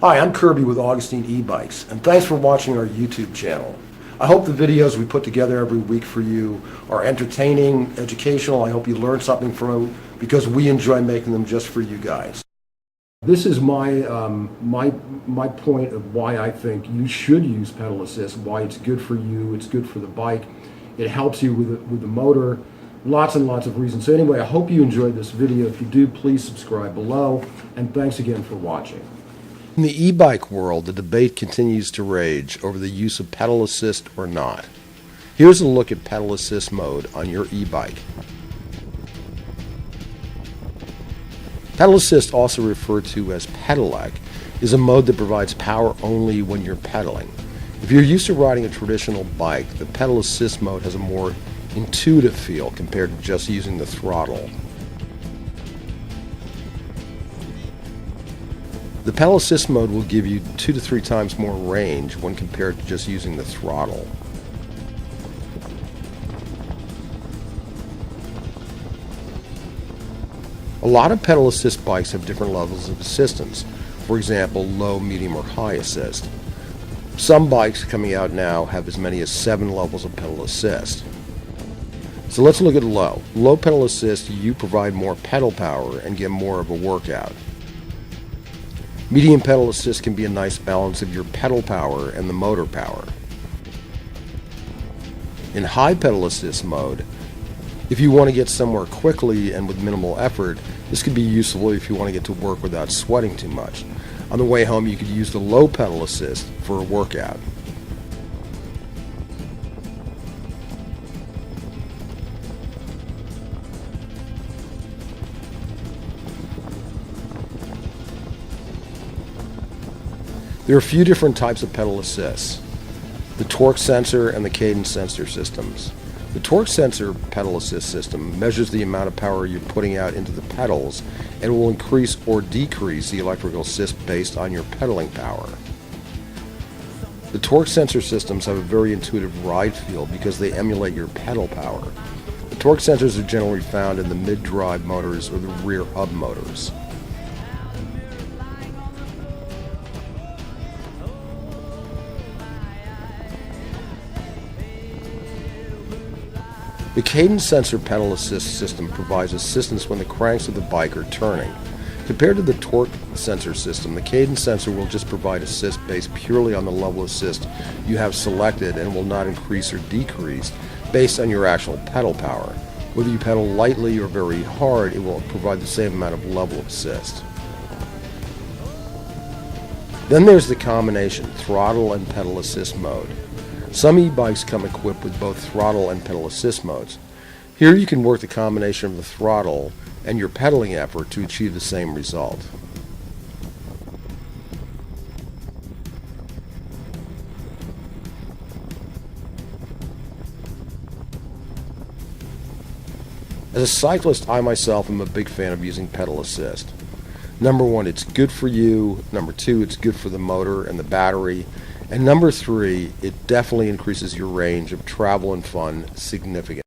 Hi, I'm Kirby with Augustine E-Bikes, and thanks for watching our YouTube channel. I hope the videos we put together every week for you are entertaining, educational. I hope you learn something from them because we enjoy making them just for you guys. This is my point of why I think you should use pedal assist, why it's good for you, it's good for the bike, it helps you with the motor, lots and lots of reasons. So anyway, I hope you enjoyed this video. If you do, please subscribe below, and thanks again for watching. In the e-bike world, the debate continues to rage over the use of pedal assist or not. Here's a look at pedal assist mode on your e-bike. Pedal assist, also referred to as pedelec, is a mode that provides power only when you're pedaling. If you're used to riding a traditional bike, the pedal assist mode has a more intuitive feel compared to just using the throttle. The pedal assist mode will give you 2 to 3 times more range when compared to just using the throttle. A lot of pedal assist bikes have different levels of assistance. For example, low, medium, or high assist. Some bikes coming out now have as many as 7 levels of pedal assist. So let's look at low. Low pedal assist, you provide more pedal power and get more of a workout. Medium pedal assist can be a nice balance of your pedal power and the motor power. In high pedal assist mode, if you want to get somewhere quickly and with minimal effort, this could be useful if you want to get to work without sweating too much. On the way home, you could use the low pedal assist for a workout. There are a few different types of pedal assists: the torque sensor and the cadence sensor systems. The torque sensor pedal assist system measures the amount of power you're putting out into the pedals and will increase or decrease the electrical assist based on your pedaling power. The torque sensor systems have a very intuitive ride feel because they emulate your pedal power. The torque sensors are generally found in the mid-drive motors or the rear hub motors. The Cadence Sensor pedal assist system provides assistance when the cranks of the bike are turning. Compared to the torque sensor system, the Cadence Sensor will just provide assist based purely on the level of assist you have selected and will not increase or decrease based on your actual pedal power. Whether you pedal lightly or very hard, it will provide the same amount of level of assist. Then there's the combination, throttle and pedal assist mode. Some e-bikes come equipped with both throttle and pedal assist modes. Here you can work the combination of the throttle and your pedaling effort to achieve the same result. As a cyclist, I myself am a big fan of using pedal assist. Number 1, it's good for you. Number 2, it's good for the motor and the battery. And number 3, it definitely increases your range of travel and fun significantly.